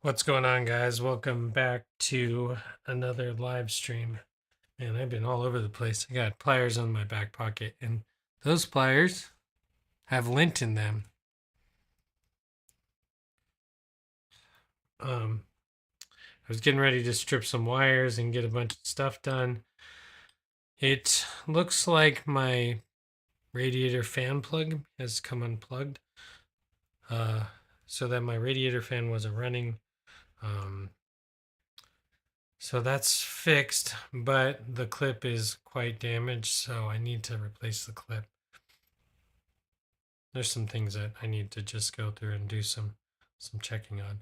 What's going on, guys? Welcome back to another live stream. Man, I've been all over the place. I got pliers on my back pocket, and those pliers have lint in them. I was getting ready to strip some wires and get a bunch of stuff done. It looks like my radiator fan plug has come unplugged, uh, so that my radiator fan wasn't running. Um, So that's fixed, but the clip is quite damaged, so I need to replace the clip. There's some things that I need to just go through and do some checking on.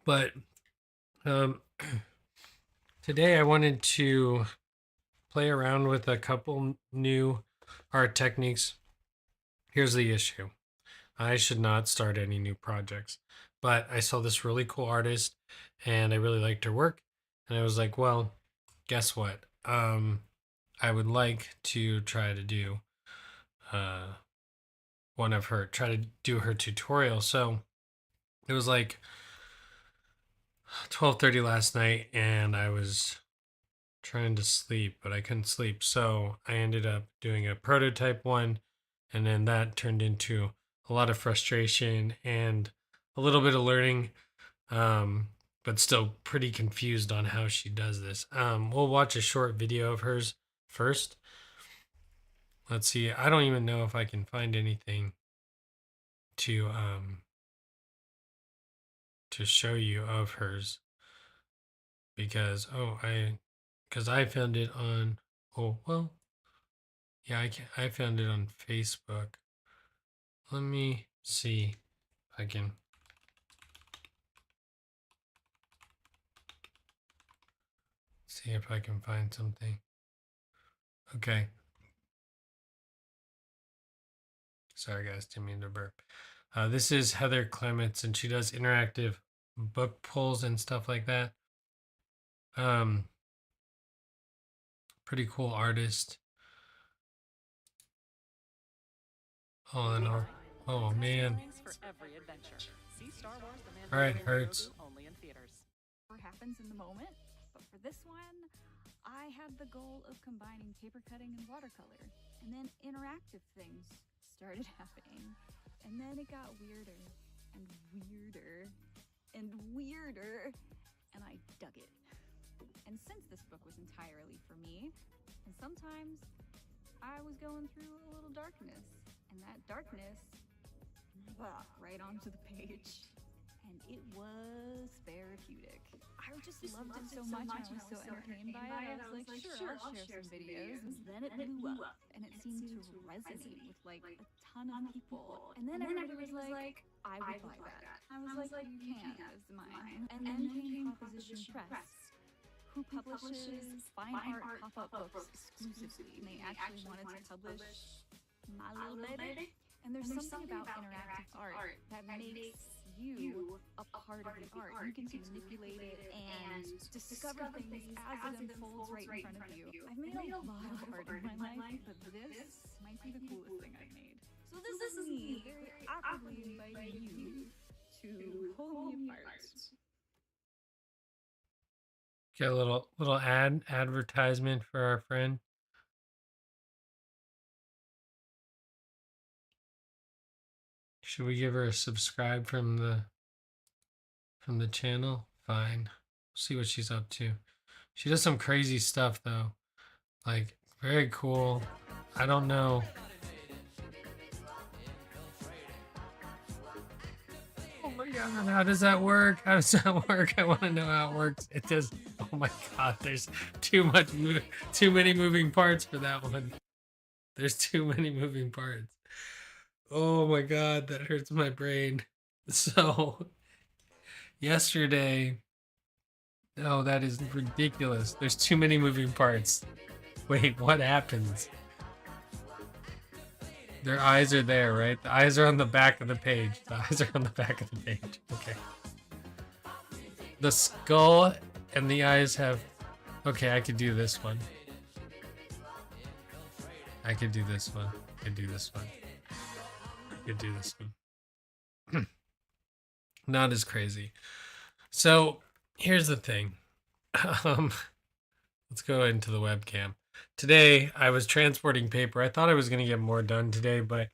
But um, today I wanted to play around with a couple new art techniques. Here's the issue. I should not start any new projects, but I saw this really cool artist and I really liked her work. And I was like, well, guess what? I would like to try to do uh, try to do her tutorial. So it was like 12:30 last night, and I was trying to sleep, but I couldn't sleep. So I ended up doing a prototype one, and then that turned into a lot of frustration and a little bit of learning. But still pretty confused on how she does this. We'll watch a short video of hers first. Let's see. I don't even know if I can find anything to show you of hers because I found it on yeah, I found it on Facebook. Let me see if I can find something. Okay. Sorry guys, didn't mean to burp. This is Heather Clements, and she does interactive book pulls and stuff like that. Pretty cool artist. All in all. Oh man. All right, hurts. What happens in the moment, but for this one, I had the goal of combining paper cutting and watercolor, and then interactive things started happening, and then it got weirder and weirder and weirder, and I dug it. And since this book was entirely for me, and sometimes I was going through a little darkness, and that darkness right onto the page. And it was therapeutic. I just loved it so much, and I was so entertained by it. I was like, sure, I'll share some videos. And then it blew up, and it seemed to resonate with like a ton of people. And then everybody was like, I would buy that. I was like, you can't, it's mine. And then came Proposition Press, who publishes fine art pop-up books exclusively. And they actually wanted to publish my little baby. And there's something about interactive art that makes you a part of the art. You can manipulate it and discover things as it unfolds right in front of you. I've made a lot of art in my life, but this might be the coolest thing I've made. So this is me very awkwardly inviting you to pull me apart. Get a little advertisement for our friend. Should we give her a subscribe from the channel? Fine. See what she's up to. She does some crazy stuff though. Like very cool. I don't know. Oh my god, how does that work? How does that work? I want to know how it works. It does. Oh my god, there's too many moving parts for that one. There's too many moving parts. Oh my god, that hurts my brain. So, yesterday, oh, that is ridiculous. There's too many moving parts. Wait, what happens? Their eyes are there, right? The eyes are on the back of the page. The eyes are on the back of the page. Okay. The skull and the eyes have. Okay, I could do this one. I could do this one. I could do this one. I could do this one. Not as crazy. So here's the thing. Um, let's go into the webcam. Today I was transporting paper. I thought I was going to get more done today, but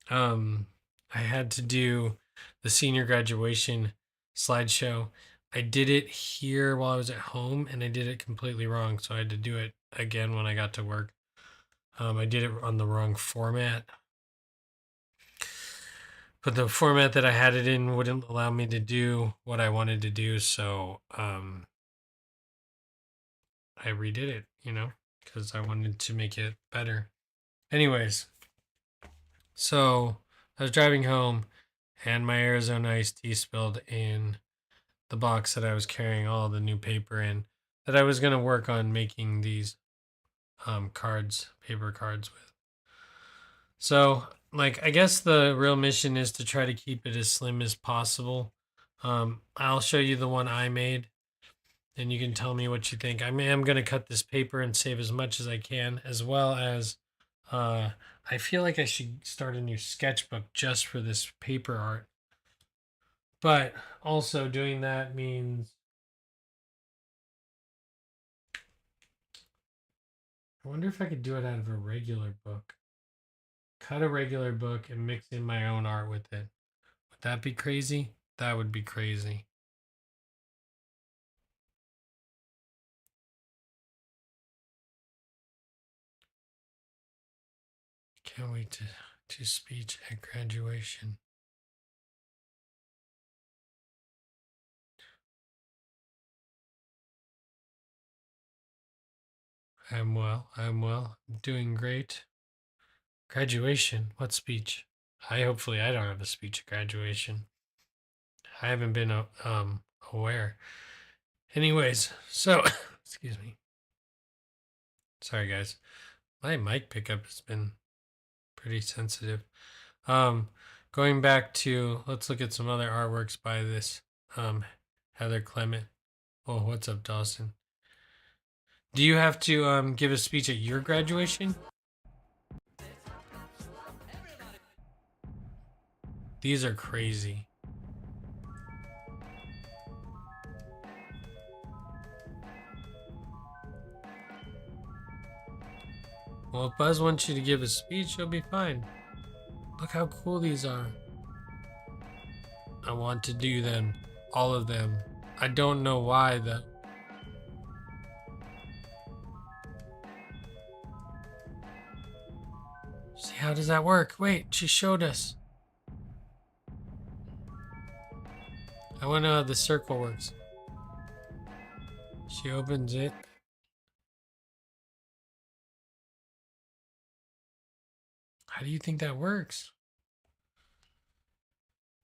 I had to do the senior graduation slideshow. I did it here while I was at home, and I did it completely wrong, so I had to do it again when I got to work. I did it on the wrong format, but the format that I had it in wouldn't allow me to do what I wanted to do, so I redid it, because I wanted to make it better. Anyways, so I was driving home, and my Arizona iced tea spilled in the box that I was carrying all the new paper in that I was going to work on making these cards, paper cards with. So, like, I guess the real mission is to try to keep it as slim as possible. I'll show you the one I made, and you can tell me what you think. I am going to cut this paper and save as much as I can, as well as I feel like I should start a new sketchbook just for this paper art. But also doing that means I wonder if I could do it out of a regular book. Cut a regular book and mix in my own art with it. Would that be crazy? That would be crazy. Can't wait to speech at graduation. I'm well. I'm well. I'm doing great. Graduation? What speech? Hopefully I don't have a speech at graduation. I haven't been aware. Anyways, so excuse me. Sorry guys. My mic pickup has been pretty sensitive. Um Going back to let's look at some other artworks by this Heather Clement. Oh, what's up, Dawson? Do you have to give a speech at your graduation? These are crazy. Well, if Buzz wants you to give a speech, you'll be fine. Look how cool these are. I want to do them. All of them. I don't know why, though. See, how does that work? Wait, she showed us. I want to know how the circle works. She opens it. How do you think that works?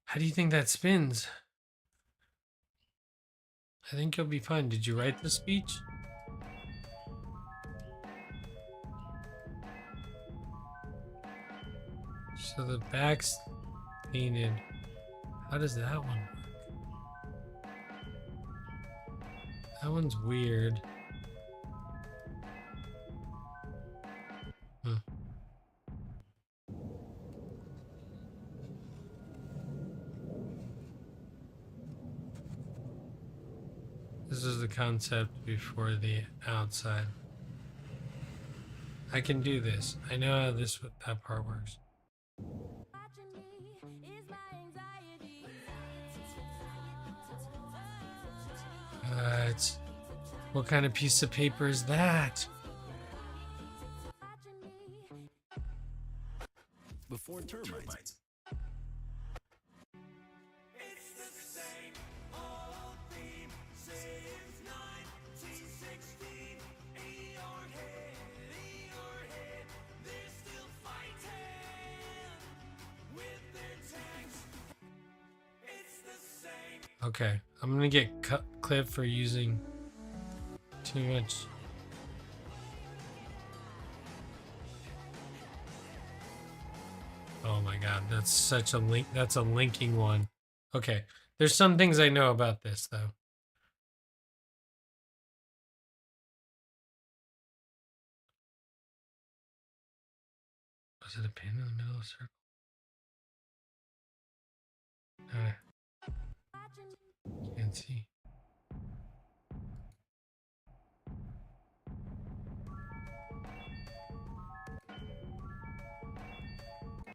How do you think that spins? I think you'll be fine. Did you write the speech? So the back's painted. How does that one work? That one's weird. Huh. This is the concept before the outside. I can do this. I know how that part works. What kind of piece of paper is that? Before termites. Okay, I'm gonna get clip for using too much. Oh my god, that's such a link. That's a linking one. Okay, there's some things I know about this though. Was it a pin in the middle of the circle? Can't see.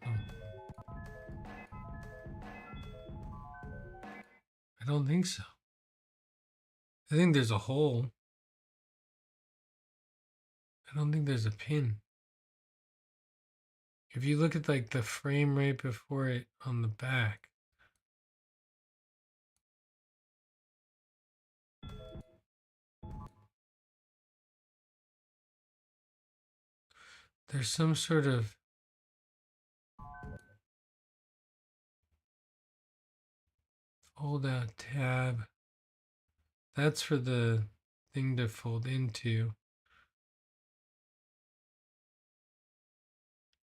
Oh. I don't think so. I think there's a hole. I don't think there's a pin. If you look at like the frame right before it on the back, there's some sort of fold out tab. That's for the thing to fold into.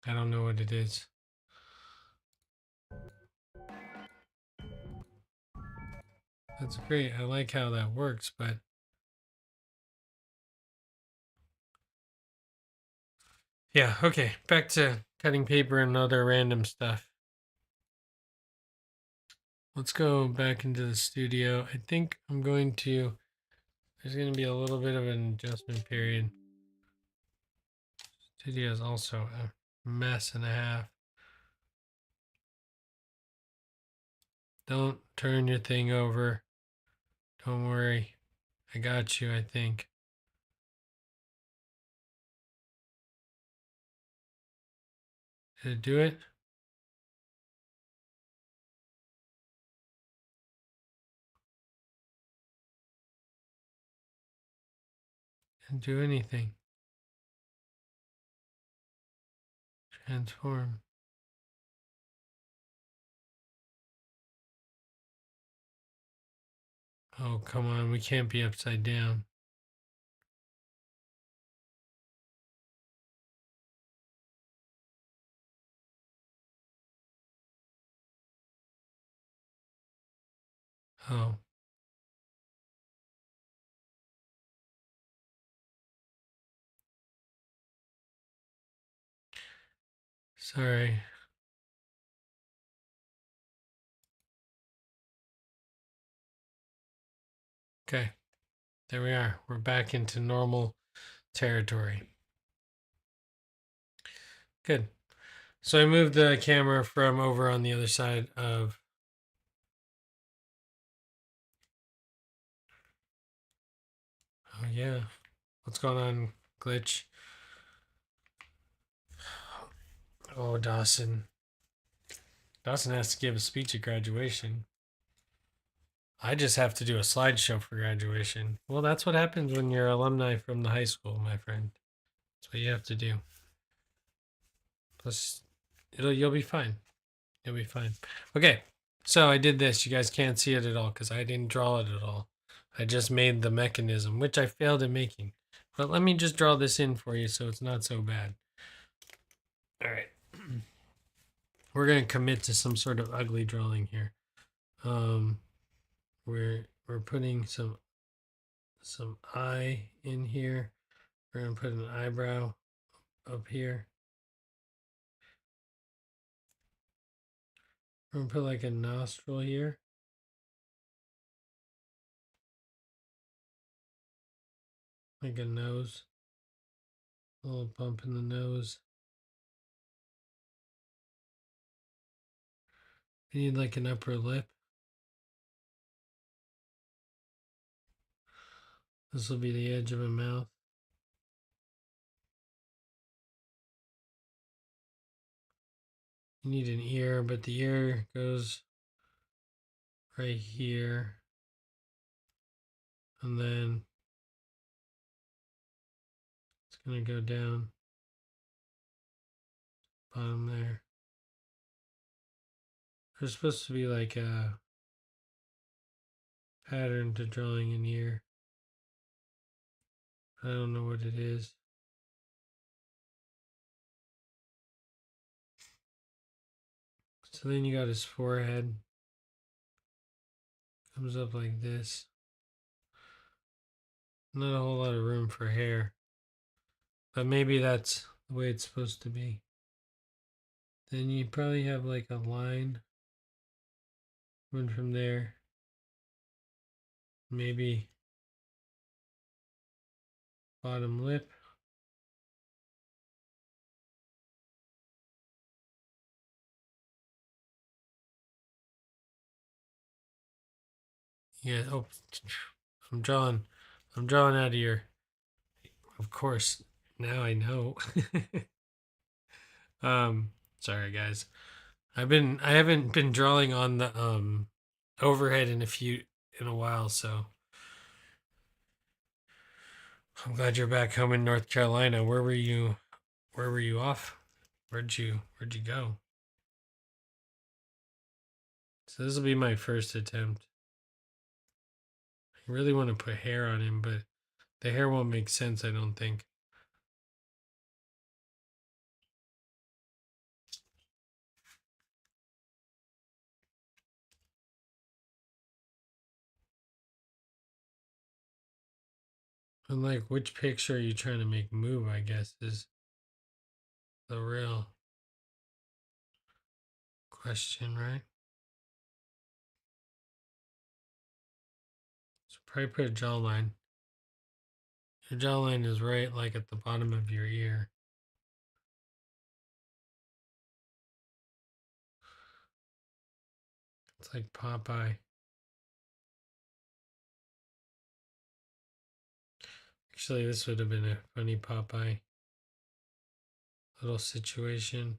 I don't know what it is. That's great. I like how that works, but yeah, okay. Back to cutting paper and other random stuff. Let's go back into the studio. I think I'm going to, there's going to be a little bit of an adjustment period. Studio is also a mess and a half. Don't turn your thing over. Don't worry. I got you, I think. Did it do it? Didn't do anything. Transform. Oh, come on. We can't be upside down. Oh. Sorry. Okay. There we are. We're back into normal territory. Good. So I moved the camera from over on the other side of oh yeah. What's going on, Glitch? Oh, Dawson. Dawson has to give a speech at graduation. I just have to do a slideshow for graduation. Well, that's what happens when you're alumni from the high school, my friend. That's what you have to do. Plus, you'll be fine. You'll be fine. Okay, so I did this. You guys can't see it at all because I didn't draw it at all. I just made the mechanism, which I failed at making. But let me just draw this in for you so it's not so bad. All right. We're going to commit to some sort of ugly drawing here. We're putting some eye in here. We're going to put an eyebrow up here. We're going to put like a nostril here. Like a nose. A little bump in the nose. We need like an upper lip. This will be the edge of a mouth. You need an ear, but the ear goes right here. And then it's going to go down bottom there. There's supposed to be like a pattern to drawing an ear. I don't know what it is. So then you got his forehead. Comes up like this. Not a whole lot of room for hair. But maybe that's the way it's supposed to be. Then you probably have like a line going from there maybe bottom lip. Yeah, oh, I'm drawing out of here. Of course, now I know. Sorry guys. I haven't been drawing on the overhead in a while, so I'm glad you're back home in North Carolina. Where were you off? Where'd you go? So this will be my first attempt. I really want to put hair on him, but the hair won't make sense, I don't think. And like, which picture are you trying to make move, I guess, is the real question, right? So probably put a jawline. Your jawline is right like at the bottom of your ear. It's like Popeye. Actually, this would have been a funny Popeye little situation.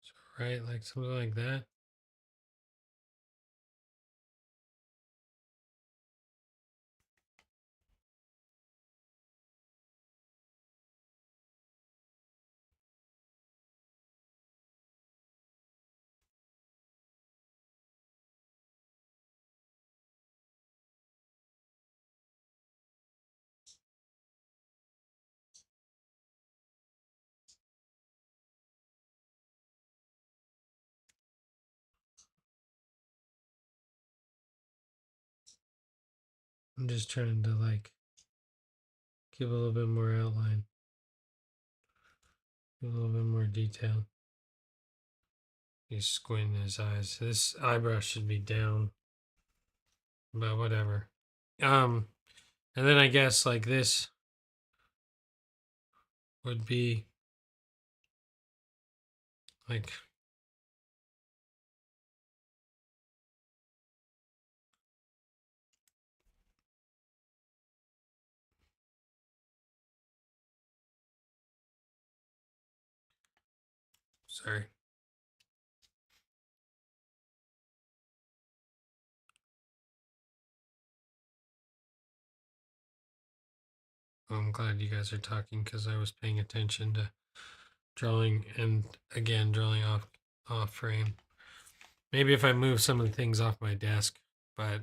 So, right, like something like that. I'm just trying to like give a little bit more outline, a little bit more detail. He's squinting his eyes. This eyebrow should be down, but whatever. And then I guess like this would be like sorry. I'm glad you guys are talking because I was paying attention to drawing and again drawing off frame. Maybe if I move some of the things off my desk, but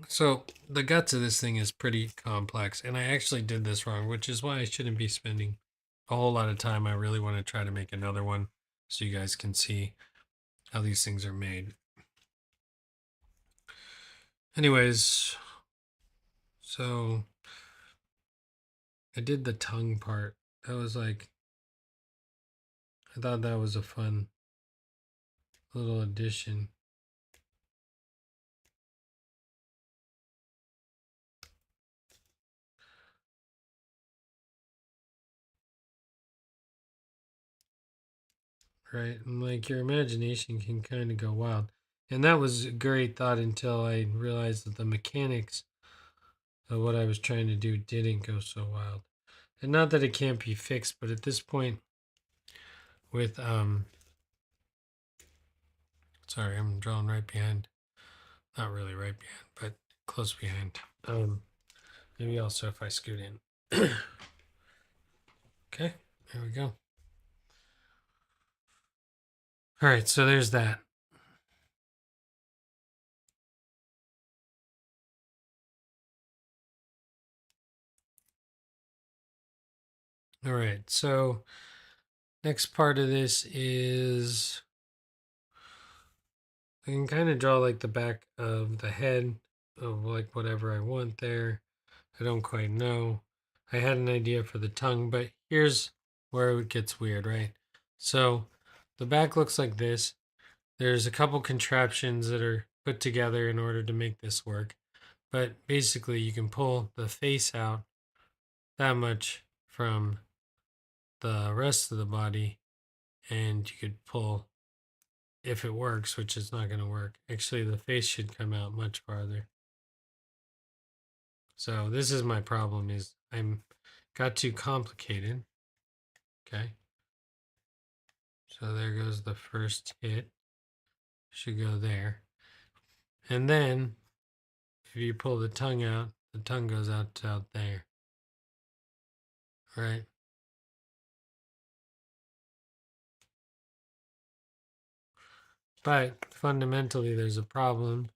so the guts of this thing is pretty complex, and I actually did this wrong, which is why I shouldn't be spending a whole lot of time. I really want to try to make another one so you guys can see how these things are made. Anyways, so I did the tongue part. That was like, I thought that was a fun little addition. Right? And like your imagination can kind of go wild. And that was a great thought until I realized that the mechanics of what I was trying to do didn't go so wild. And not that it can't be fixed, but at this point with sorry, I'm drawing right behind. Not really right behind, but close behind. Maybe also if I scoot in. Okay, there we go. All right, so there's that. All right, so next part of this is I can kind of draw like the back of the head of like whatever I want there. I don't quite know. I had an idea for the tongue, but here's where it gets weird, right? So the back looks like this. There's a couple contraptions that are put together in order to make this work. But basically, you can pull the face out that much from the rest of the body, and you could pull, if it works, which is not going to work. Actually, the face should come out much farther. So this is my problem: is I'm got too complicated. Okay. So there goes the first hit. Should go there. And then if you pull the tongue out, the tongue goes out there. Right? But fundamentally there's a problem.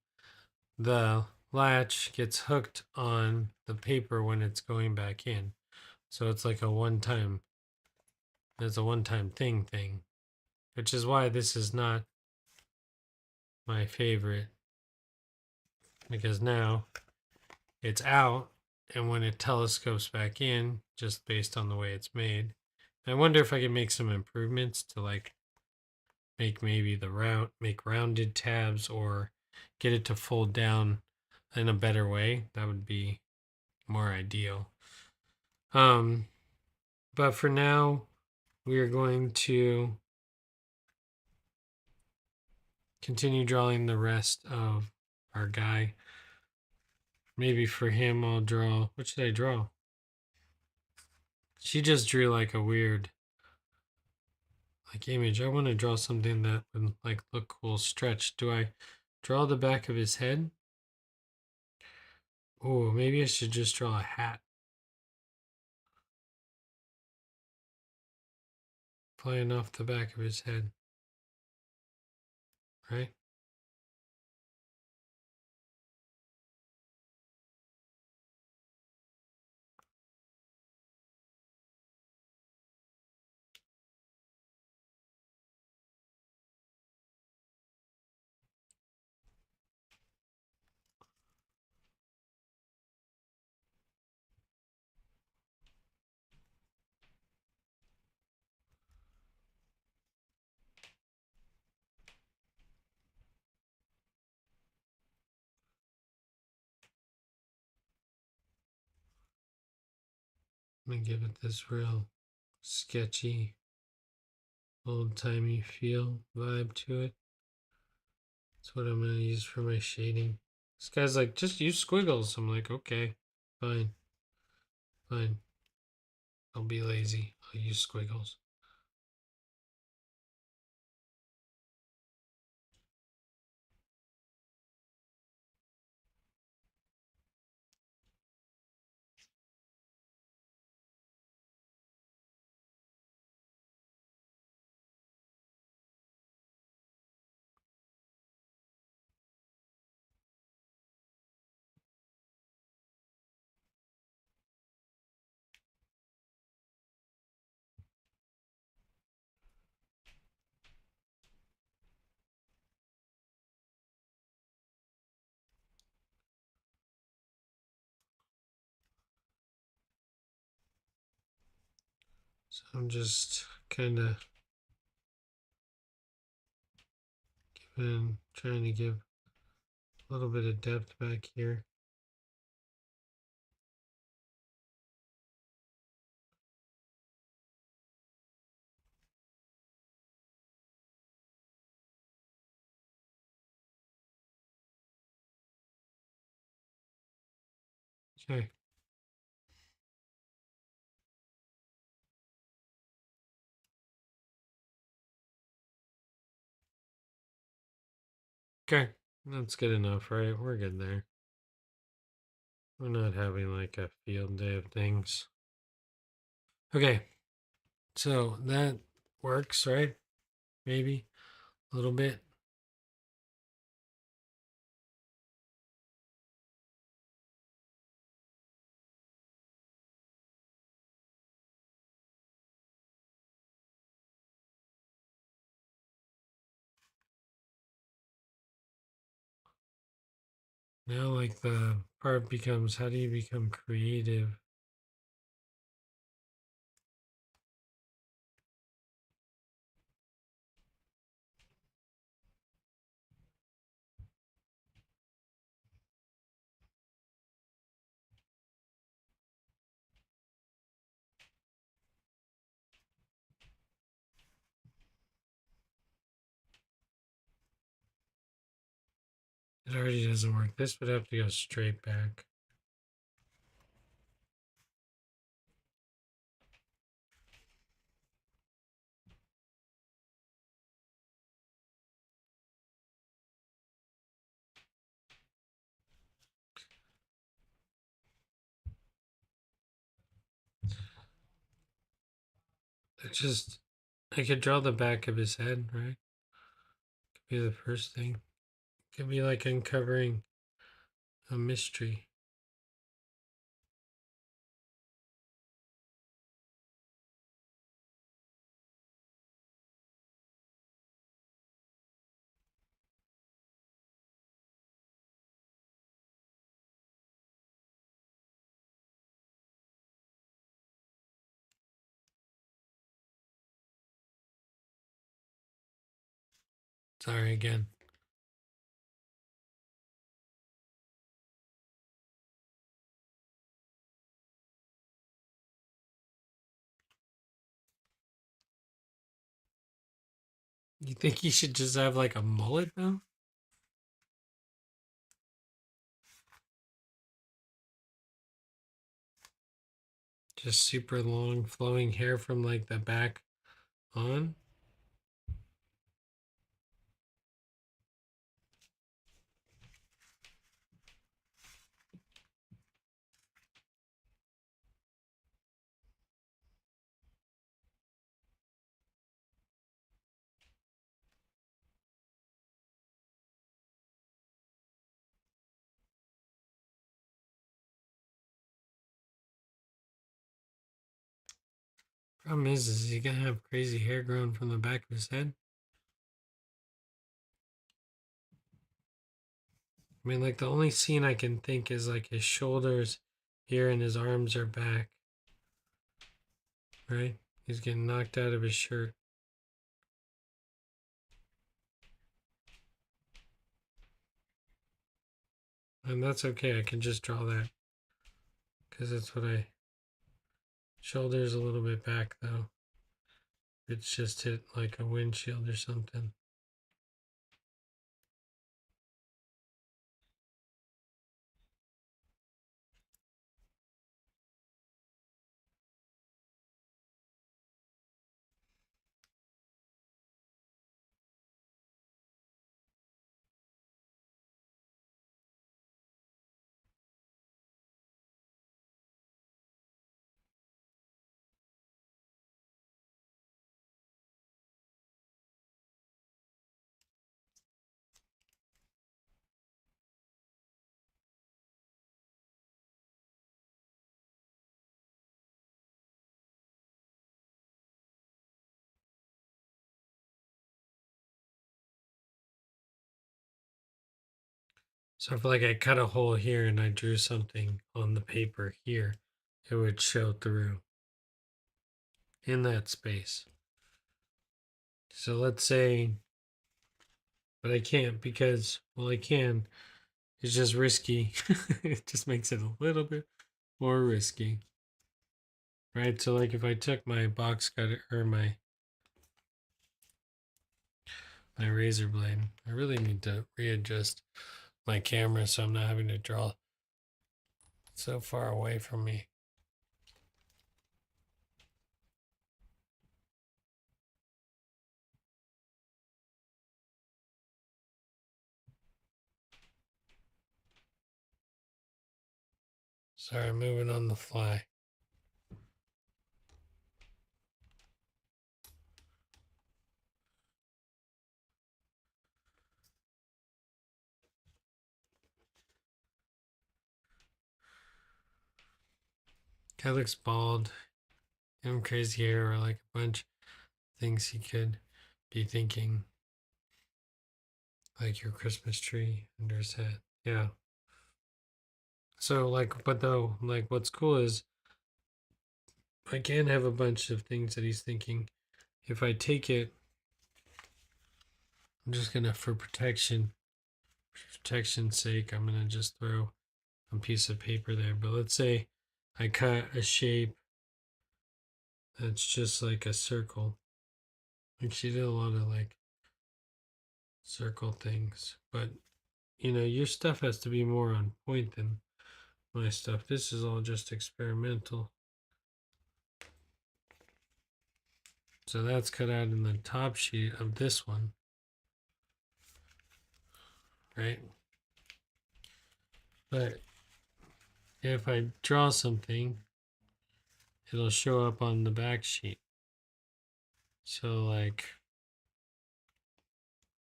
The latch gets hooked on the paper when it's going back in. So it's like a one-time thing, which is why this is not my favorite, because now it's out, and when it telescopes back in, just based on the way it's made, I wonder if I can make some improvements to like make maybe make rounded tabs, or get it to fold down in a better way. That would be more ideal. But for now, we are going to continue drawing the rest of our guy. Maybe for him, I'll draw. What should I draw? She just drew like a weird like image. I want to draw something that would like look cool, stretched. Do I draw the back of his head? Oh, maybe I should just draw a hat flying off the back of his head. Right? I'm gonna give it this real sketchy, old-timey feel vibe to it. That's what I'm gonna use for my shading. This guy's like, just use squiggles. I'm like, okay, fine, fine. I'll be lazy. I'll use squiggles. So I'm just kind of trying to give a little bit of depth back here. Okay. Okay. That's good enough, right? We're good there. We're not having like a field day of things. Okay. So that works, right? Maybe a little bit. Now, like the part becomes, how do you become creative It already doesn't work. This would have to go straight back. It's just, I could draw the back of his head, right? Could be the first thing. Could be like uncovering a mystery. Sorry again. You think he should just have like a mullet now? Just super long flowing hair from like the back on? Problem is he gonna have crazy hair growing from the back of his head? I mean, like the only scene I can think is like his shoulders here and his arms are back. Right? He's getting knocked out of his shirt. And that's okay. I can just draw that. Because that's what I... Shoulders a little bit back though. It's just hit like a windshield or something. So if like I cut a hole here and I drew something on the paper here, it would show through in that space. So let's say, but I can't because, well, I can. It's just risky. It just makes it a little bit more risky. Right? So like if I took my box cutter or my razor blade, I really need to readjust my camera so I'm not having to draw so far away from me. Sorry, I'm moving on the fly. Guy looks bald. Him crazy hair or like a bunch of things he could be thinking. Like your Christmas tree under his head. Yeah. So like, but though, like what's cool is I can have a bunch of things that he's thinking. If I take it, I'm just gonna, for protection's sake, I'm gonna just throw a piece of paper there. But let's say I cut a shape that's just like a circle. Like she did a lot of like circle things, but you know, your stuff has to be more on point than my stuff. This is all just experimental. So that's cut out in the top sheet of this one, right? But if I draw something, it'll show up on the back sheet. So like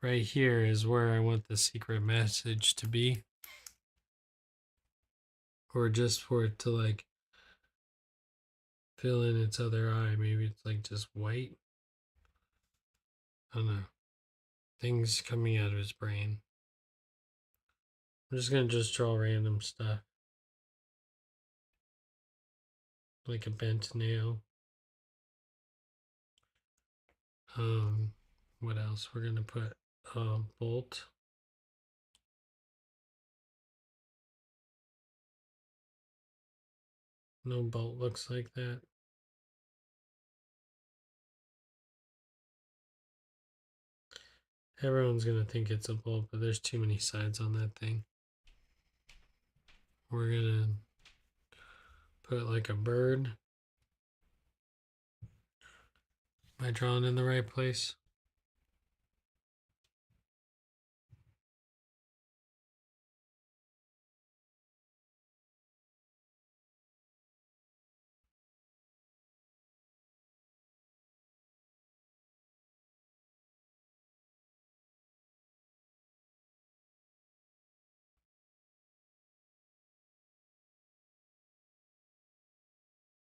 right here is where I want the secret message to be. Or just for it to like fill in its other eye. Maybe it's like just white. I don't know. Things coming out of his brain. I'm just gonna just draw random stuff. Like a bent nail. What else? We're gonna put a bolt. No bolt looks like that. Everyone's gonna think it's a bolt, but there's too many sides on that thing. We're gonna put like a bird. Am I drawing in the right place?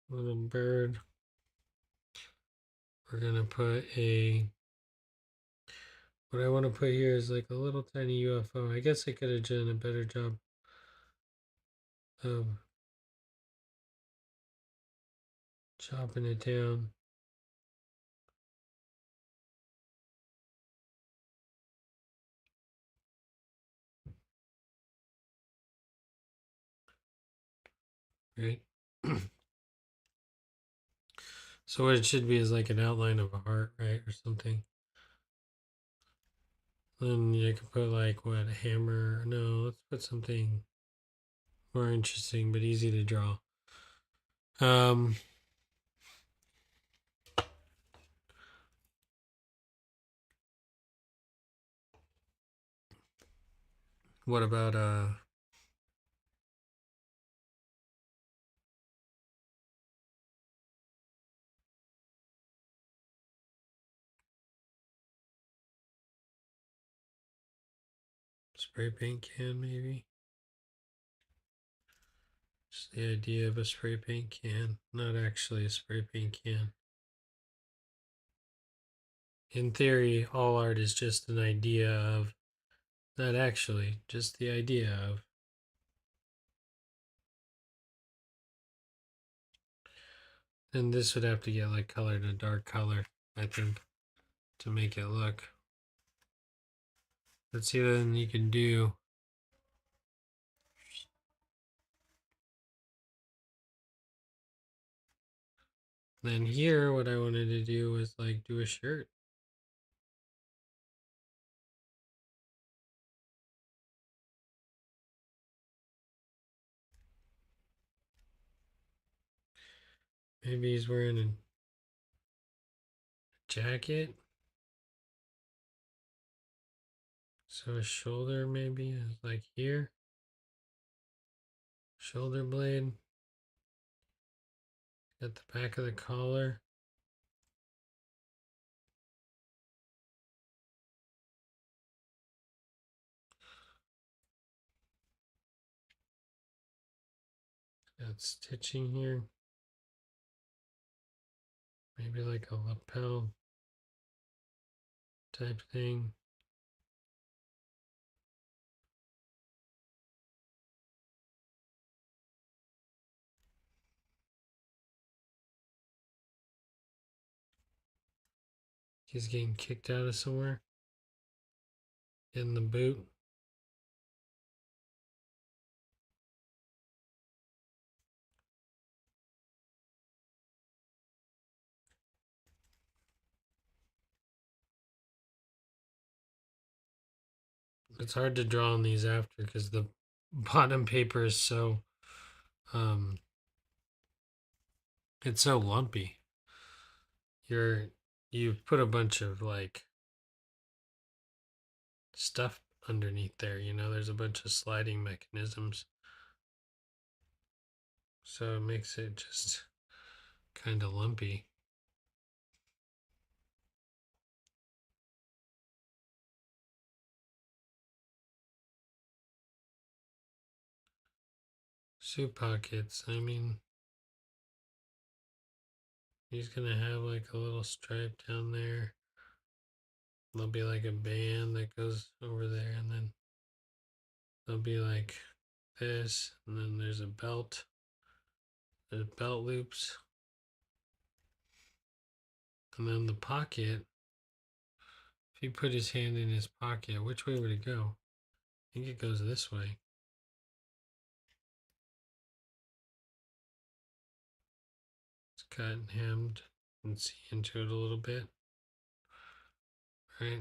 Little bird. We're gonna put a, what I want to put here is like a little tiny UFO. I guess I could have done a better job of chopping it down. Right? So what it should be is like an outline of a heart, right? Or something. Then you can put like what, a hammer? No, let's put something more interesting but easy to draw. What about spray paint can maybe? Just the idea of a spray paint can, not actually a spray paint can. In theory, all art is just an idea of, not actually, just the idea of. And this would have to get like colored a dark color, I think, to make it look. Let's see what you can do. Then here, what I wanted to do was like do a shirt. Maybe he's wearing a jacket. So his shoulder maybe is like here. Shoulder blade. Got the back of the collar. Got stitching here. Maybe like a lapel type thing. He's getting kicked out of somewhere. In the boot. it's hard to draw on these after because the bottom paper is so it's so lumpy. You've put a bunch of like stuff underneath there, you know, there's a bunch of sliding mechanisms. So it makes it just kind of lumpy. Soup pockets, I mean, he's gonna have like a little stripe down there. There'll be like a band that goes over there, and then there'll be like this, and then there's a belt. There's belt loops. And then the pocket, if he put his hand in his pocket, which way would it go? I think it goes this way. It's cut and hemmed and see into it a little bit. Right?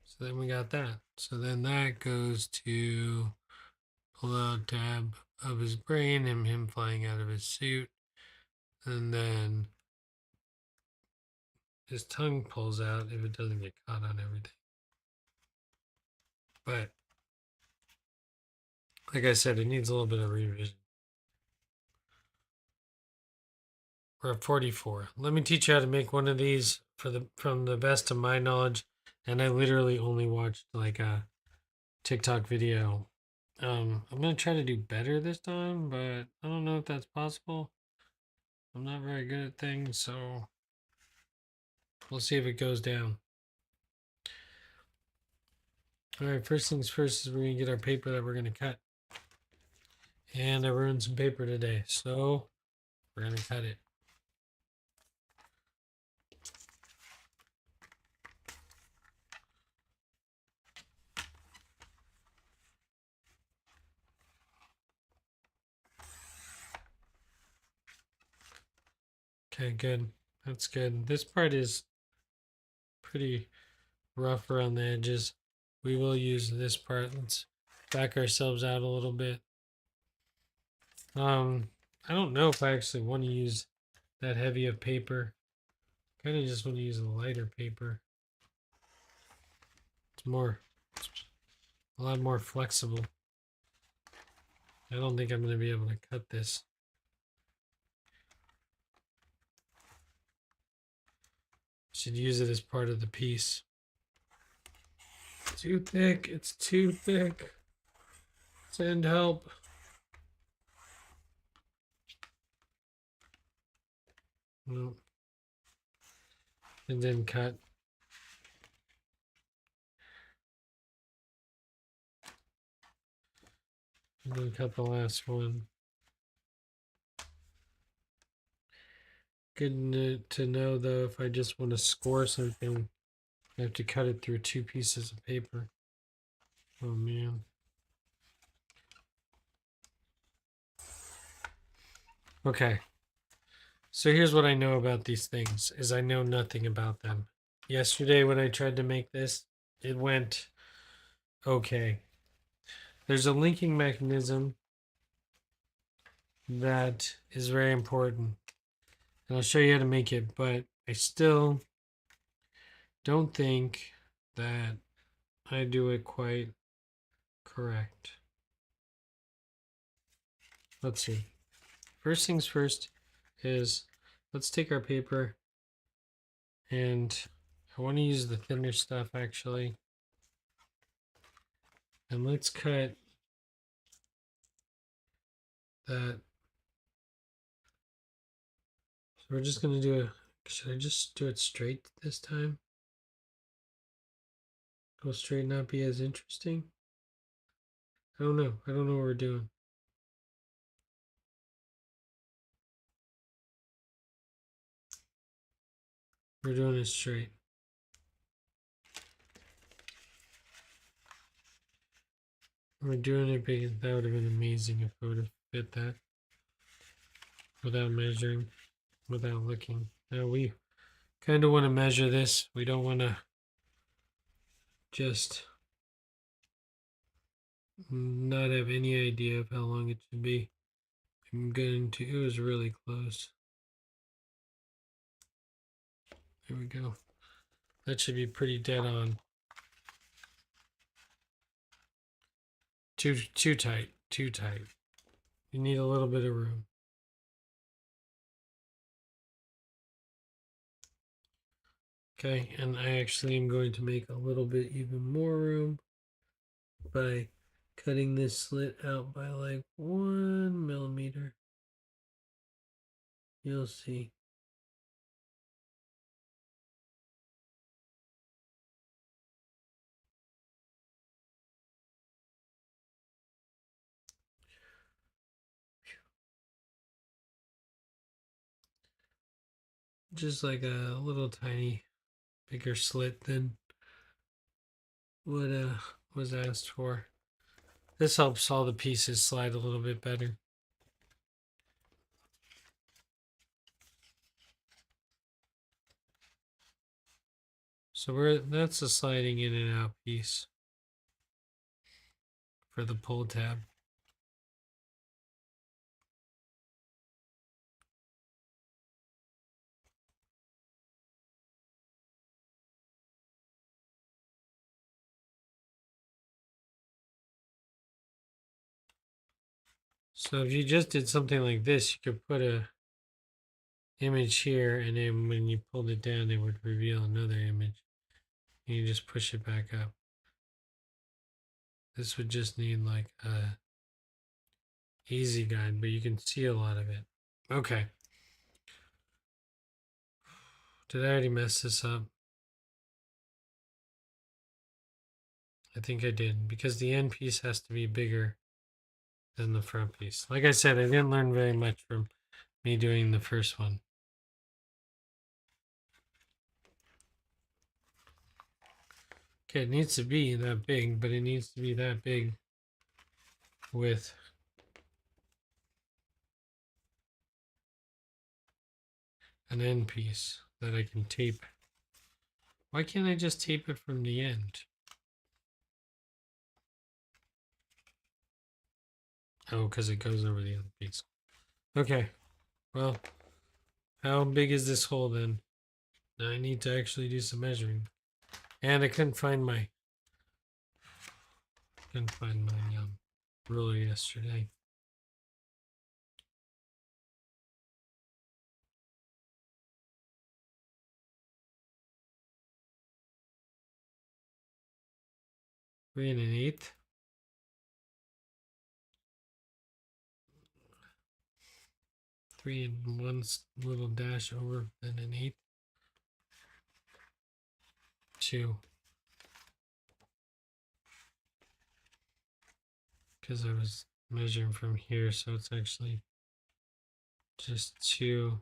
So then we got that. So then that goes to pull out tab of his brain and him flying out of his suit. And then his tongue pulls out if it doesn't get caught on everything. But like I said, it needs a little bit of revision. We're at 44. Let me teach you how to make one of these from the best of my knowledge. And I literally only watched like a TikTok video. I'm gonna try to do better this time, but I don't know if that's possible. I'm not very good at things, so we'll see if it goes down. All right, first things first is we're gonna get our paper that we're gonna cut. And I ruined some paper today, so we're gonna cut it. Okay, good. That's good. This part is pretty rough around the edges. We will use this part. Let's back ourselves out a little bit. I don't know if I actually want to use that heavy of paper. Kind of just want to use a lighter paper. It's a lot more flexible. I don't think I'm going to be able to cut this. Should use it as part of the piece. Too thick. It's too thick. Send help. No. And then cut. And then cut the last one. Good to know though, if I just want to score something, I have to cut it through two pieces of paper. Oh man. Okay. So here's what I know about these things is I know nothing about them. Yesterday when I tried to make this, it went okay. There's a linking mechanism that is very important. And I'll show you how to make it, but I still don't think that I do it quite correct. Let's see. First things first is let's take our paper and I want to use the thinner stuff actually. And let's cut that. So we're just going to do should I just do it straight this time? Go straight, not be as interesting? I don't know. I don't know what we're doing. We're doing it straight. We're doing it big. That would have been amazing if it would have fit that without measuring, without looking. Now we kind of want to measure this. We don't want to just not have any idea of how long it should be. I'm going to, it was really close. There we go. That should be pretty dead on. Too tight, too tight. You need a little bit of room. Okay, and I actually am going to make a little bit even more room by cutting this slit out by like 1 millimeter. You'll see. Just like a little tiny bigger slit than what was asked for. This helps all the pieces slide a little bit better. So that's the sliding in and out piece for the pull tab. So if you just did something like this, you could put a image here, and then when you pulled it down, it would reveal another image. And you just push it back up. This would just need like a easy guide, but you can see a lot of it. Okay. Did I already mess this up? I think I did, because the end piece has to be bigger than the front piece. Like I said, I didn't learn very much from me doing the first one. Okay, it needs to be that big, but it needs to be that big with an end piece that I can tape. Why can't I just tape it from the end? Oh, because it goes over the other piece. Okay, well, how big is this hole then? Now I need to actually do some measuring. And I couldn't find my ruler yesterday. Three and an eighth. Three and one little dash over, then an eighth. Two. Because I was measuring from here, so it's actually just two.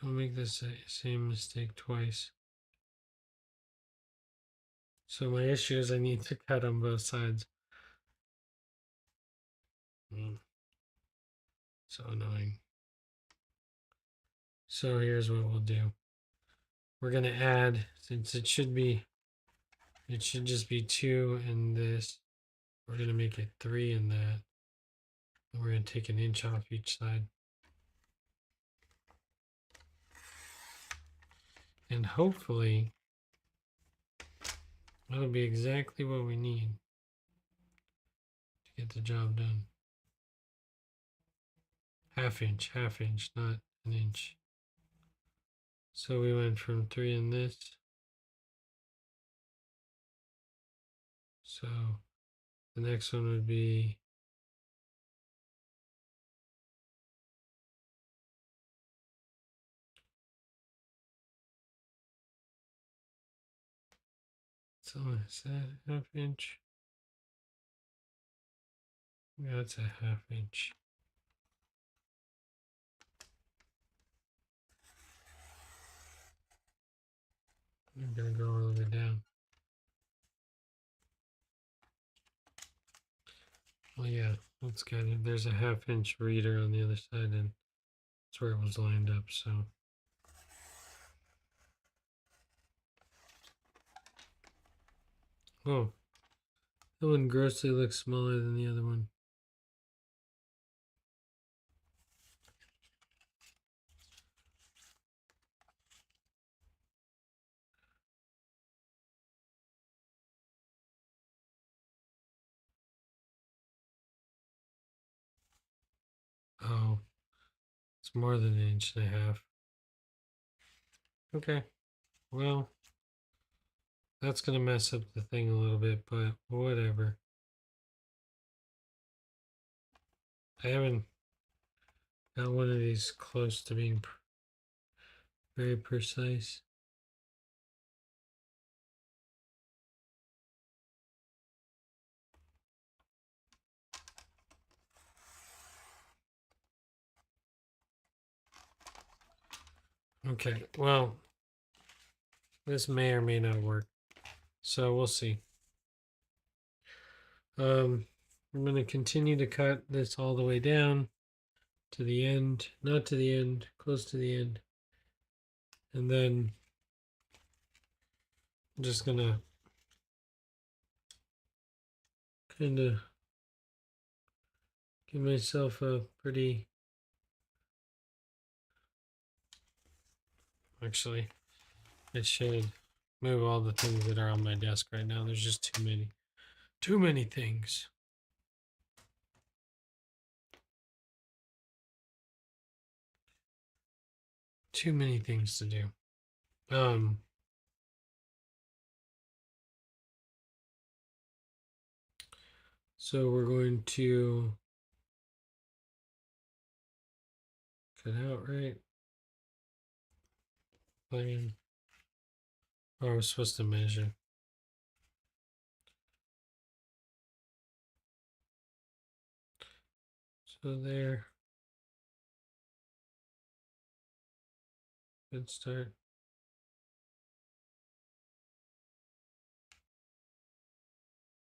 Don't make the same mistake twice. So my issue is I need to cut on both sides. So annoying. So here's what we'll do. We're going to add, since it should just be 2 in this. We're going to make it 3 in that. And we're going to take an inch off each side. And hopefully, that'll be exactly what we need to get the job done. Half inch, not an inch. So we went from 3 in this. So the next one would be so is that half inch? Yeah, that's a half inch. I'm gonna go all the way down. Well, yeah, that's good. There's a 1/2 inch reader on the other side, and that's where it was lined up. So, oh, that one grossly looks smaller than the other one. Oh, it's more than 1.5 inches. Okay, well, that's gonna mess up the thing a little bit, but whatever. I haven't got one of these close to being very precise. Okay, well, this may or may not work, so we'll see. I'm going to continue to cut this all the way down to the end, not to the end, close to the end. And then I'm just going to kind of give myself a pretty... Actually, I should move all the things that are on my desk right now. There's just too many. Too many things. Too many things to do. So we're going to cut out, right? Plane. Oh, I was supposed to measure. So there. Good start.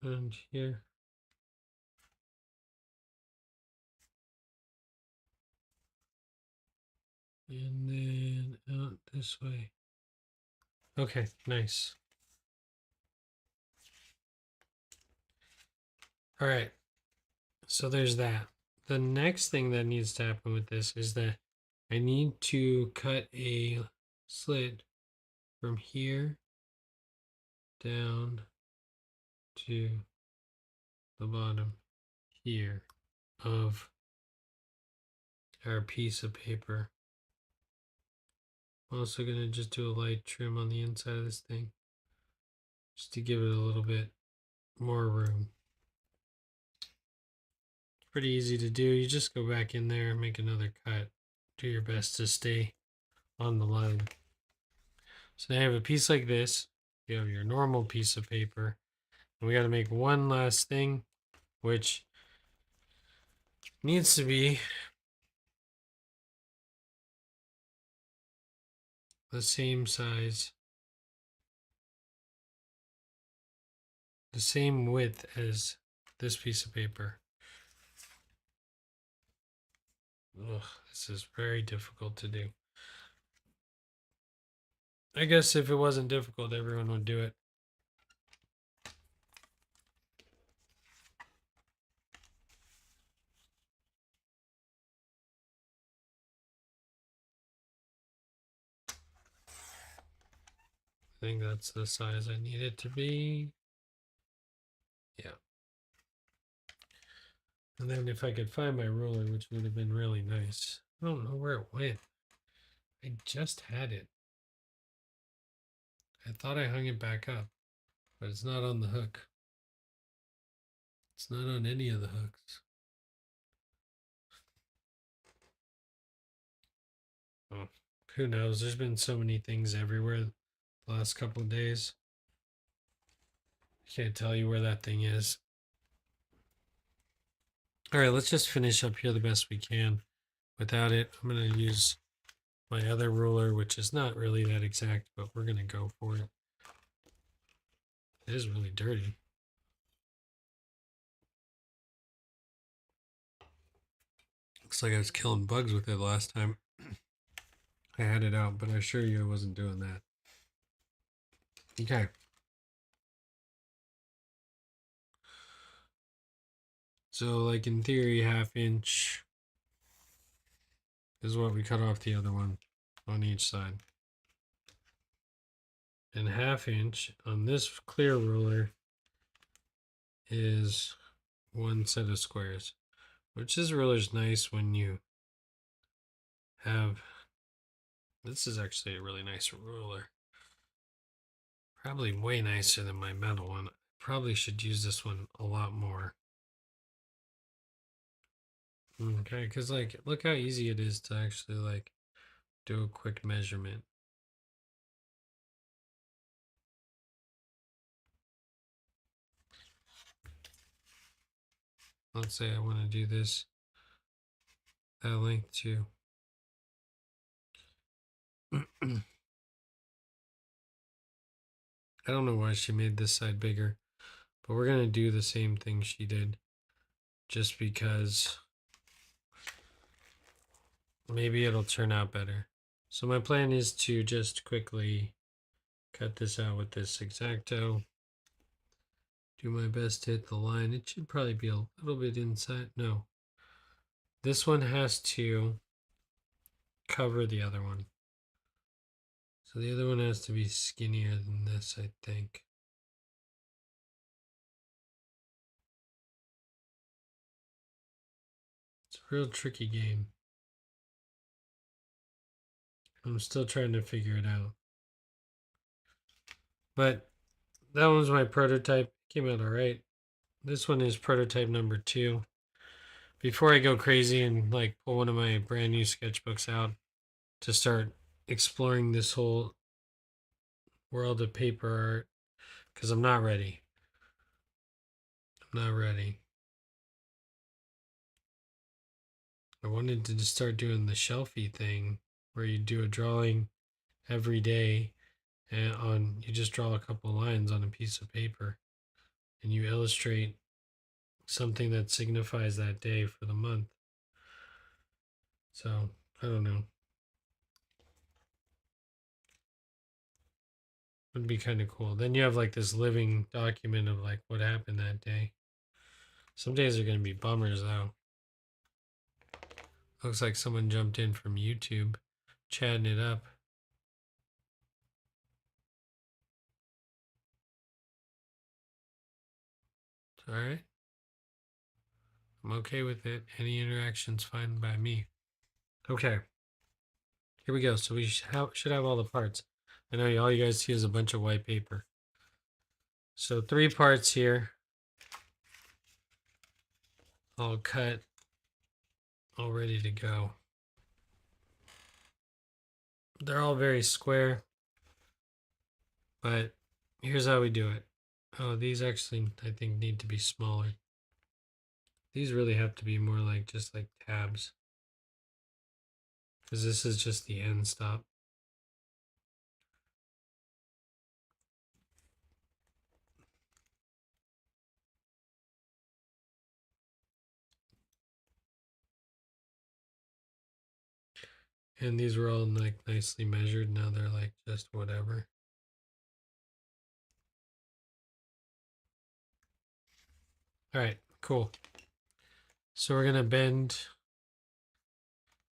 And here. And then out this way. Okay, nice. All right. So there's that. The next thing that needs to happen with this is that I need to cut a slit from here down to the bottom here of our piece of paper. I'm also going to just do a light trim on the inside of this thing just to give it a little bit more room. It's pretty easy to do. You just go back in there and make another cut. Do your best to stay on the line. So now you have a piece like this. You have your normal piece of paper. And we got to make one last thing, which needs to be the same size, the same width as this piece of paper. Ugh, this is very difficult to do. I guess if it wasn't difficult, everyone would do it. I think that's the size I need it to be. Yeah. And then if I could find my ruler, which would have been really nice. I don't know where it went. I just had it. I thought I hung it back up, but it's not on the hook. It's not on any of the hooks. Oh, who knows? There's been so many things everywhere the last couple of days. I can't tell you where that thing is. All right, let's just finish up here the best we can. Without it, I'm going to use my other ruler, which is not really that exact, but we're going to go for it. It is really dirty. Looks like I was killing bugs with it last time I had it out, but I assure you I wasn't doing that. Okay. So, like in theory, 1/2 inch is what we cut off the other one on each side. And 1/2 inch on this clear ruler is one set of squares, which this ruler is nice when you have. This is actually a really nice ruler. Probably way nicer than my metal one. Probably should use this one a lot more. Okay, because like, look how easy it is to actually like do a quick measurement. Let's say I want to do this, that length too. I don't know why she made this side bigger, but we're going to do the same thing she did just because maybe it'll turn out better. So my plan is to just quickly cut this out with this X-Acto. Do my best to hit the line. It should probably be a little bit inside. No. This one has to cover the other one. So the other one has to be skinnier than this, I think. It's a real tricky game. I'm still trying to figure it out. But that one's my prototype. Came out all right. This one is prototype number 2. Before I go crazy and like pull one of my brand new sketchbooks out to start exploring this whole world of paper art, because I'm not ready. I'm not ready. I wanted to just start doing the shelfie thing where you do a drawing every day and you just draw a couple lines on a piece of paper and you illustrate something that signifies that day for the month. So, I don't know. Would be kind of cool. Then you have like this living document of like what happened that day. Some days are going to be bummers though. Looks like someone jumped in from YouTube, chatting it up. All right. I'm okay with it. Any interaction's fine by me. Okay. Here we go. So we should have all the parts. I know all you guys see is a bunch of white paper. So 3 parts here. All cut. All ready to go. They're all very square. But here's how we do it. Oh, these actually, I think, need to be smaller. These really have to be more like just like tabs. Because this is just the end stop. And these were all like nicely measured. Now they're like just whatever. All right, cool. So we're going to bend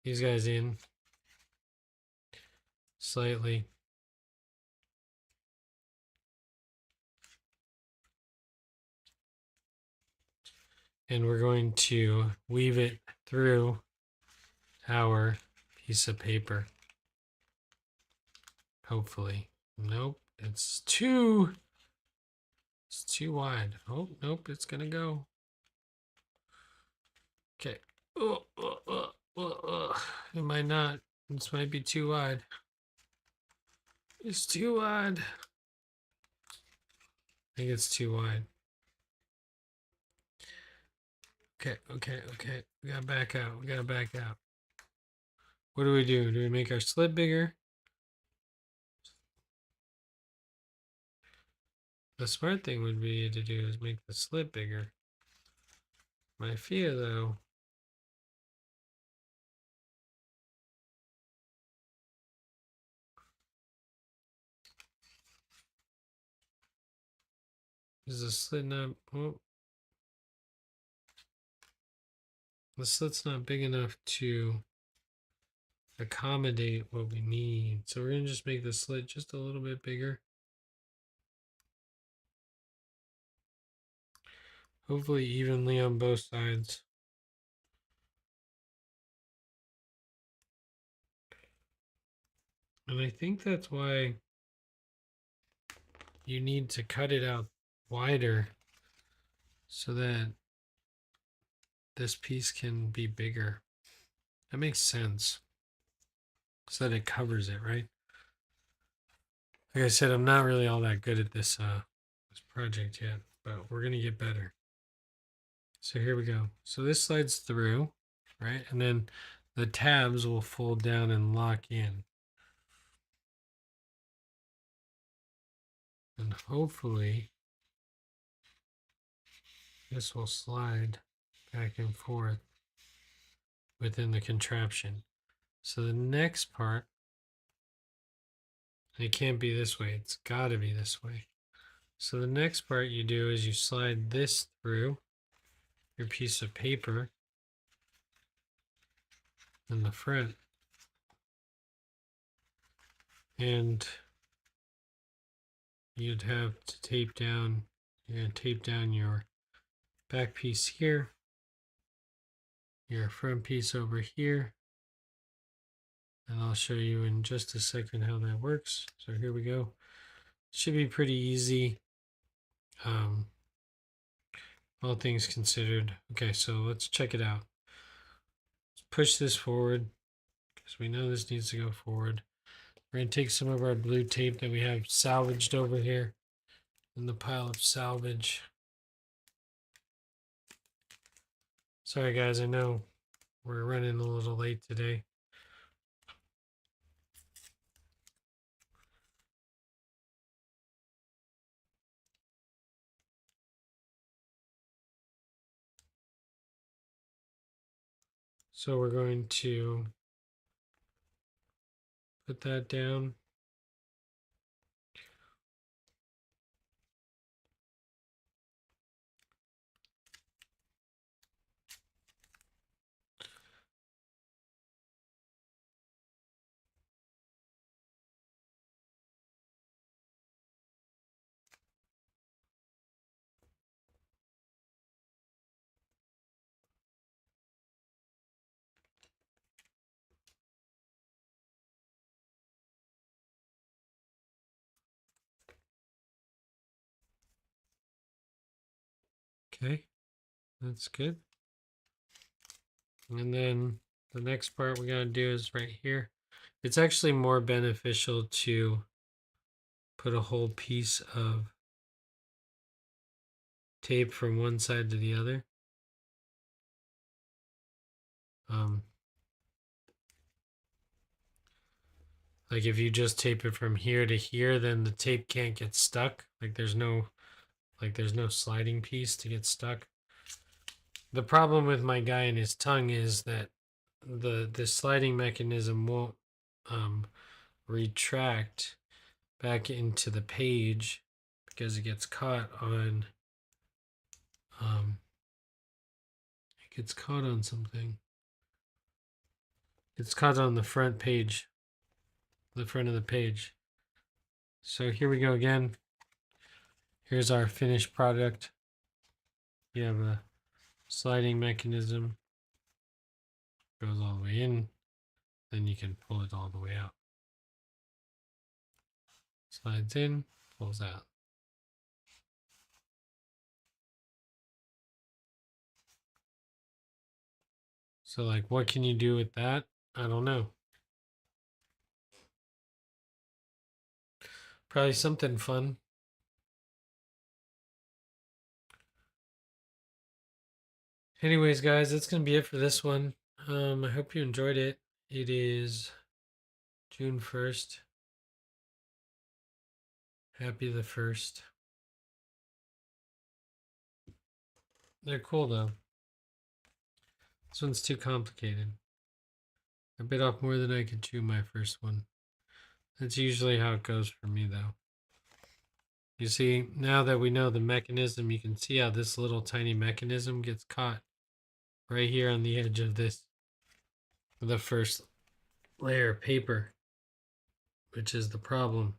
these guys in slightly. And we're going to weave it through our piece of paper. Hopefully. Nope, it's too wide. Oh, nope, it's gonna go. Okay. It might not. This might be too wide. It's too wide. I think it's too wide. Okay. We gotta back out. what do? Do we make our slit bigger? The smart thing would be to do is make the slit bigger. My fear, though, is the slit not... Oh, the slit's not big enough to accommodate what we need. So we're going to just make the slit just a little bit bigger. Hopefully evenly on both sides. And I think that's why you need to cut it out wider so that this piece can be bigger. That makes sense. So that it covers it, right? Like I said, I'm not really all that good at this project yet, but we're gonna get better. So here we go. So this slides through, right? And then the tabs will fold down and lock in. And hopefully this will slide back and forth within the contraption. So the next part, it can't be this way, it's got to be this way. So the next part you do is you slide this through your piece of paper in the front, and you'd have to tape down, you're going to tape down your back piece here, your front piece over here, and I'll show you in just a second how that works. So here we go. Should be pretty easy, all things considered. Okay, so let's check it out. Let's push this forward because we know this needs to go forward. We're going to take some of our blue tape that we have salvaged over here in the pile of salvage. Sorry guys, I know we're running a little late today. So we're going to put that down. Okay, that's good. And then the next part we gotta do is right here. It's actually more beneficial to put a whole piece of tape from one side to the other. Like if you just tape it from here to here, then the tape can't get stuck. There's no sliding piece to get stuck. The problem with my guy and his tongue is that the sliding mechanism won't retract back into the page because it gets caught on something. It's caught on the front page, the front of the page. So here we go again. Here's our finished product. You have a sliding mechanism, goes all the way in, then you can pull it all the way out. Slides in, pulls out. So like, what can you do with that? I don't know. Probably something fun. Anyways, guys, that's going to be it for this one. I hope you enjoyed it. It is June 1st. Happy the 1st. They're cool though. This one's too complicated. I bit off more than I could chew my first one. That's usually how it goes for me though. You see, now that we know the mechanism, you can see how this little tiny mechanism gets caught right here on the edge of this, the first layer of paper, which is the problem.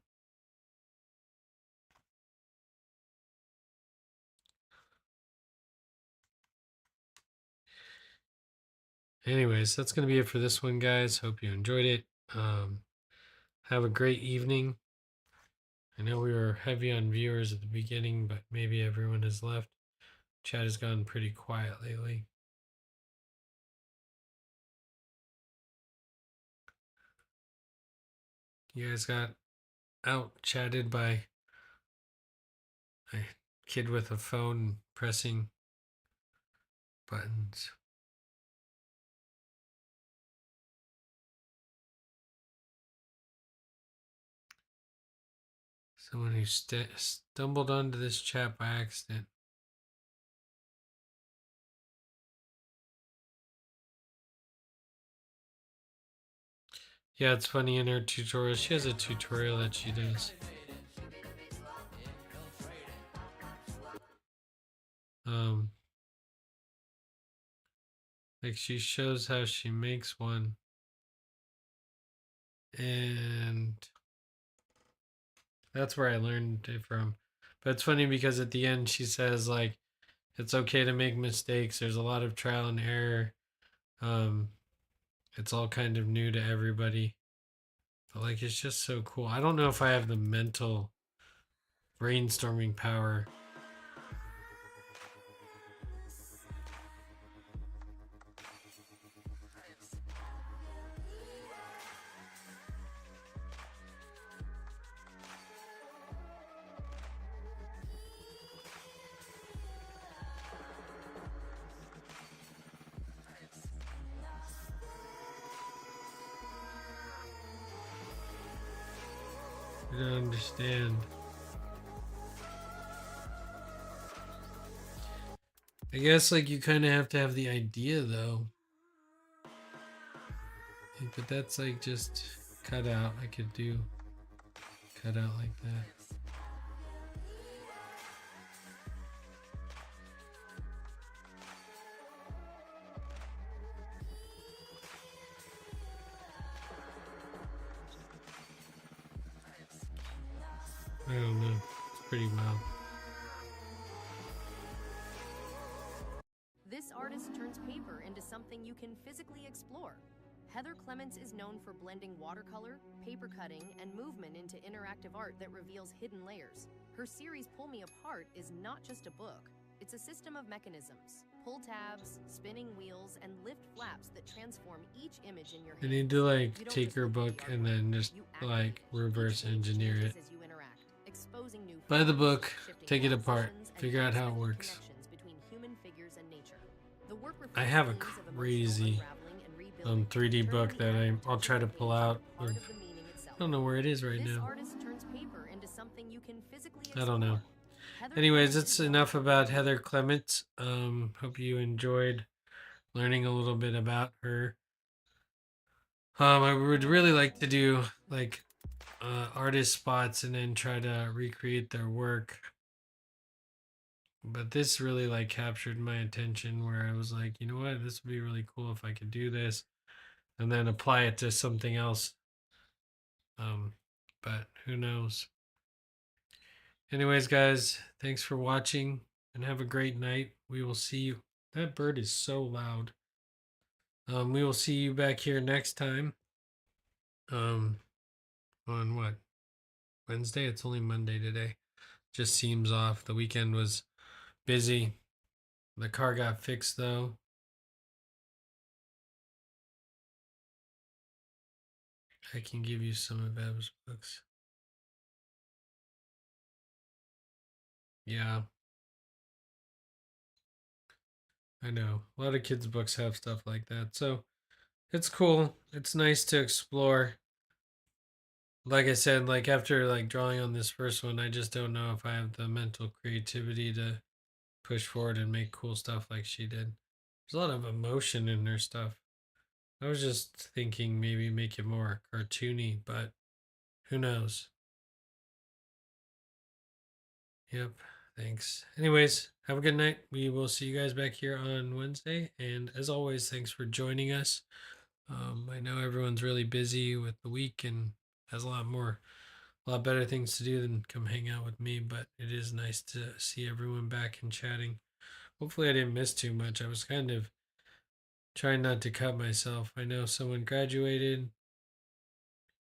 Anyways, that's going to be it for this one, guys. Hope you enjoyed it. Have a great evening. I know we were heavy on viewers at the beginning, but maybe everyone has left. Chat has gone pretty quiet lately. You guys got out chatted by a kid with a phone pressing buttons. Someone who stumbled onto this chat by accident. Yeah, it's funny in her tutorial. She has a tutorial that she does. Like she shows how she makes one. And that's where I learned it from. But it's funny because at the end she says like it's okay to make mistakes. There's a lot of trial and error. It's all kind of new to everybody. But like it's just so cool. I don't know if I have the mental brainstorming power. I don't understand. I guess like you kind of have to have the idea though. But that's like just cut out. I could do cut out like that. I don't know. It's pretty wild. This artist turns paper into something you can physically explore. Heather Clements is known for blending watercolor, paper cutting, and movement into interactive art that reveals hidden layers. Her series Pull Me Apart is not just a book, it's a system of mechanisms. Pull tabs, spinning wheels, and lift flaps that transform each image in your I hand. need to like take her book and then just like reverse engineer it. Buy the book, take it apart, figure out how it works. I have a crazy 3D book that I'll try to pull out. I don't know where it is right now. I don't know. Anyways, it's enough about Heather Clements. Hope you enjoyed learning a little bit about her. I would really like to do like artist spots and then try to recreate their work. But this really like captured my attention where I was like, you know what, this would be really cool if I could do this and then apply it to something else. But who knows? Anyways, guys, thanks for watching and have a great night. We will see you. That bird is so loud. We will see you back here next time. On what? Wednesday? It's only Monday today. Just seems off. The weekend was busy. The car got fixed though. I can give you some of Ev's books. Yeah. I know. A lot of kids' books have stuff like that. So it's cool. It's nice to explore. Like I said, like after like drawing on this first one, I just don't know if I have the mental creativity to push forward and make cool stuff like she did. There's a lot of emotion in her stuff. I was just thinking maybe make it more cartoony, but who knows? Yep. Thanks. Anyways, have a good night. We will see you guys back here on Wednesday. And as always, thanks for joining us. I know everyone's really busy with the week and has a lot better things to do than come hang out with me, but it is nice to see everyone back and chatting. Hopefully, I didn't miss too much. I was kind of trying not to cut myself. I know someone graduated,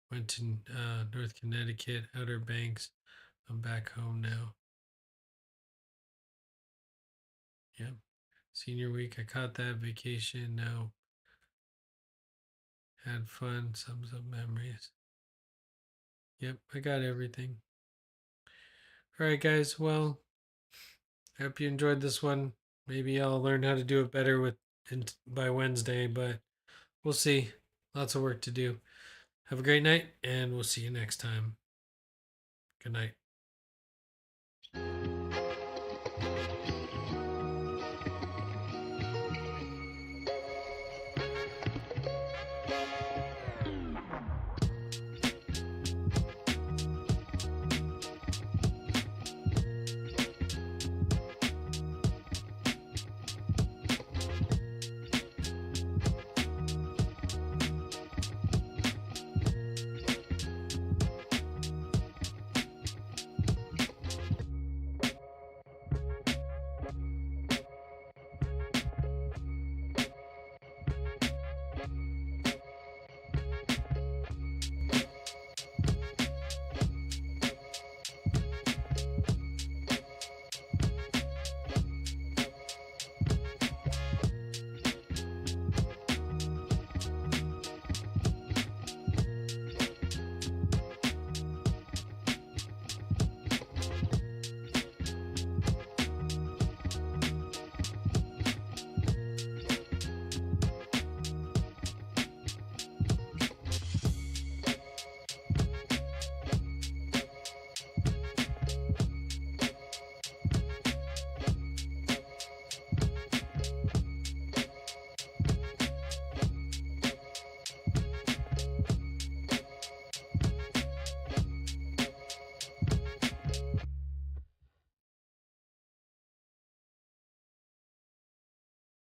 went to North Connecticut, Outer Banks. I'm back home now. Yep. Senior week, I caught that vacation. Now had fun, some memories. Yep, I got everything. All right, guys. Well, I hope you enjoyed this one. Maybe I'll learn how to do it better by Wednesday, but we'll see. Lots of work to do. Have a great night, and we'll see you next time. Good night.